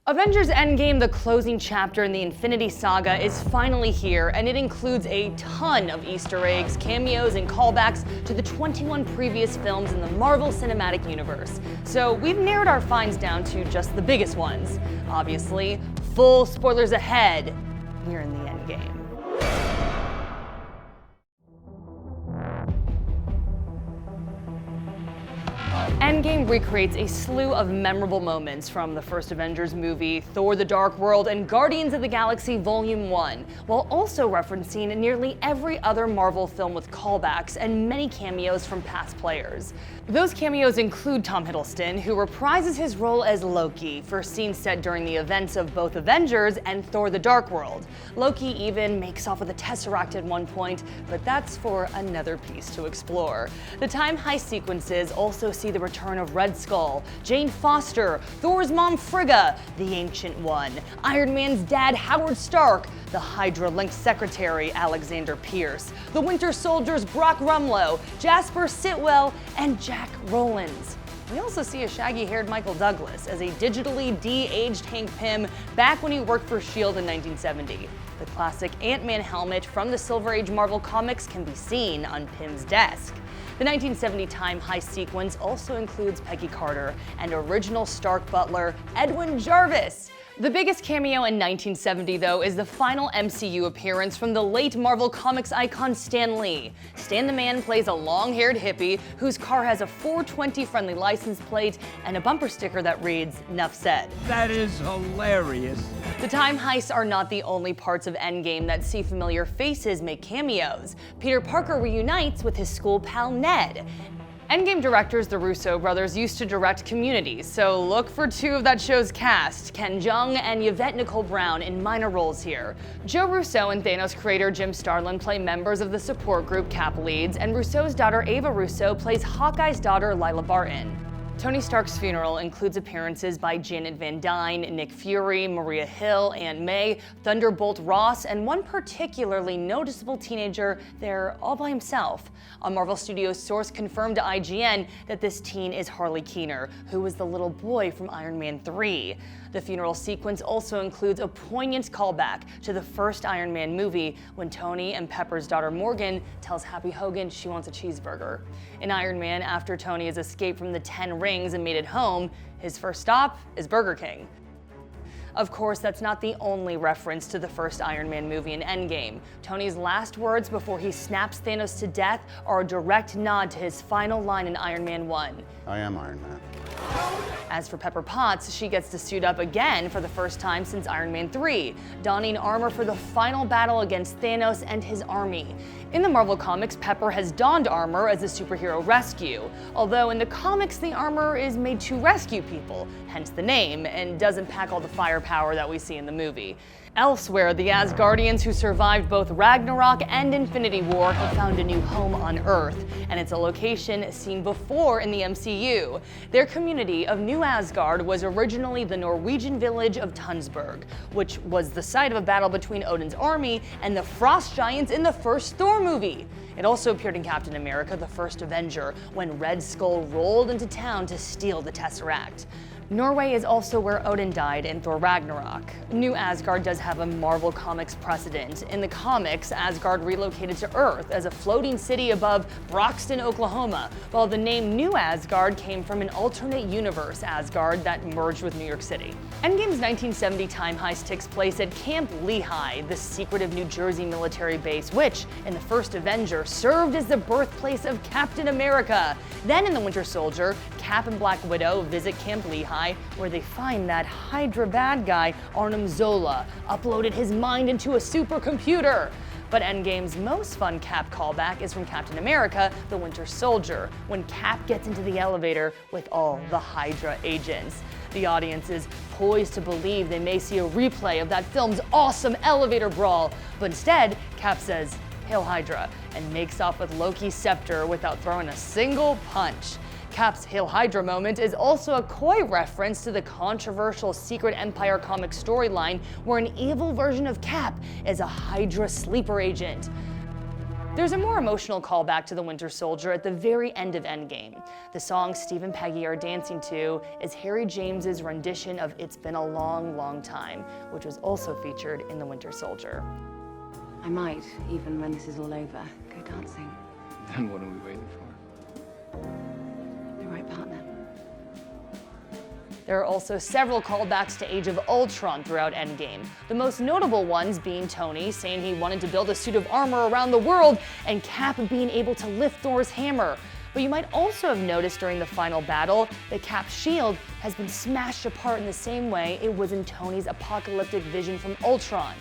Avengers Endgame, the closing chapter in the Infinity Saga, is finally here, and it includes a ton of Easter eggs, cameos, and callbacks to the 21 previous films in the Marvel Cinematic Universe. So we've narrowed our finds down to just the biggest ones. Obviously, full spoilers ahead. We're in the Endgame. Endgame recreates a slew of memorable moments from the first Avengers movie, Thor: The Dark World, and Guardians of the Galaxy Volume 1, while also referencing nearly every other Marvel film with callbacks and many cameos from past players. Those cameos include Tom Hiddleston, who reprises his role as Loki for scenes set during the events of both Avengers and Thor: The Dark World. Loki even makes off with a Tesseract at one point, but that's for another piece to explore. The time heist sequences also see the return of Red Skull, Jane Foster, Thor's mom Frigga, the Ancient One, Iron Man's dad Howard Stark, the Hydra-linked secretary Alexander Pierce, the Winter Soldier's Brock Rumlow, Jasper Sitwell, and Jack Rowlands. We also see a shaggy-haired Michael Douglas as a digitally de-aged Hank Pym back when he worked for S.H.I.E.L.D. in 1970. The classic Ant-Man helmet from the Silver Age Marvel Comics can be seen on Pym's desk. The 1970 time heist sequence also includes Peggy Carter and original Stark butler Edwin Jarvis. The biggest cameo in 1970, though, is the final MCU appearance from the late Marvel Comics icon Stan Lee. Stan the Man plays a long-haired hippie whose car has a 420-friendly license plate and a bumper sticker that reads, "Nuff said." That is hilarious. The time heists are not the only parts of Endgame that see familiar faces make cameos. Peter Parker reunites with his school pal Ned. Endgame directors, the Russo brothers, used to direct Community, so look for two of that show's cast, Ken Jeong and Yvette Nicole Brown, in minor roles here. Joe Russo and Thanos creator Jim Starlin play members of the support group Cap Leads, and Russo's daughter Ava Russo plays Hawkeye's daughter Lila Barton. Tony Stark's funeral includes appearances by Janet Van Dyne, Nick Fury, Maria Hill, Aunt May, Thunderbolt Ross, and one particularly noticeable teenager there all by himself. A Marvel Studios source confirmed to IGN that this teen is Harley Keener, who was the little boy from Iron Man 3. The funeral sequence also includes a poignant callback to the first Iron Man movie when Tony and Pepper's daughter Morgan tells Happy Hogan she wants a cheeseburger. In Iron Man, after Tony has escaped from the 10 rings and made it home, his first stop is Burger King. Of course, that's not the only reference to the first Iron Man movie in Endgame. Tony's last words before he snaps Thanos to death are a direct nod to his final line in Iron Man 1. I am Iron Man. As for Pepper Potts, she gets to suit up again for the first time since Iron Man 3, donning armor for the final battle against Thanos and his army. In the Marvel Comics, Pepper has donned armor as a superhero rescue, although in the comics the armor is made to rescue people, hence the name, and doesn't pack all the firepower that we see in the movie. Elsewhere, the Asgardians who survived both Ragnarok and Infinity War have found a new home on Earth, and it's a location seen before in the MCU. Their community of New Asgard was originally the Norwegian village of Tunsberg, which was the site of a battle between Odin's army and the Frost Giants in the first Thor movie. It also appeared in Captain America: The First Avenger, when Red Skull rolled into town to steal the Tesseract. Norway is also where Odin died in Thor Ragnarok. New Asgard does have a Marvel Comics precedent. In the comics, Asgard relocated to Earth as a floating city above Broxton, Oklahoma, while the name New Asgard came from an alternate universe Asgard that merged with New York City. Endgame's 1970 time heist takes place at Camp Lehigh, the secretive New Jersey military base, which, in the first Avenger, served as the birthplace of Captain America. Then in the Winter Soldier, Cap and Black Widow visit Camp Lehigh, where they find that Hydra bad guy, Arnim Zola, uploaded his mind into a supercomputer. But Endgame's most fun Cap callback is from Captain America: The Winter Soldier, when Cap gets into the elevator with all the Hydra agents. The audience is poised to believe they may see a replay of that film's awesome elevator brawl, but instead, Cap says, "Hail Hydra," and makes off with Loki's scepter without throwing a single punch. Cap's Hail Hydra moment is also a coy reference to the controversial Secret Empire comic storyline where an evil version of Cap is a Hydra sleeper agent. There's a more emotional callback to the Winter Soldier at the very end of Endgame. The song Steve and Peggy are dancing to is Harry James's rendition of It's Been a Long, Long Time, which was also featured in the Winter Soldier. I might, even when this is all over, go dancing. Then what are we waiting for? The right partner. There are also several callbacks to Age of Ultron throughout Endgame, the most notable ones being Tony saying he wanted to build a suit of armor around the world, and Cap being able to lift Thor's hammer. But you might also have noticed during the final battle that Cap's shield has been smashed apart in the same way it was in Tony's apocalyptic vision from Ultron.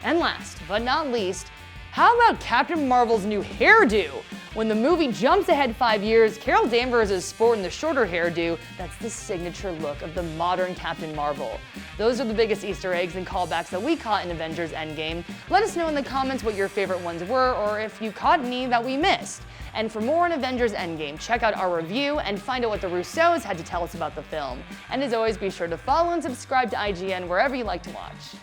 And last but not least, how about Captain Marvel's new hairdo? When the movie jumps ahead 5 years, Carol Danvers is sporting the shorter hairdo that's the signature look of the modern Captain Marvel. Those are the biggest Easter eggs and callbacks that we caught in Avengers Endgame. Let us know in the comments what your favorite ones were, or if you caught any that we missed. And for more on Avengers Endgame, check out our review and find out what the Russos had to tell us about the film. And as always, be sure to follow and subscribe to IGN wherever you like to watch.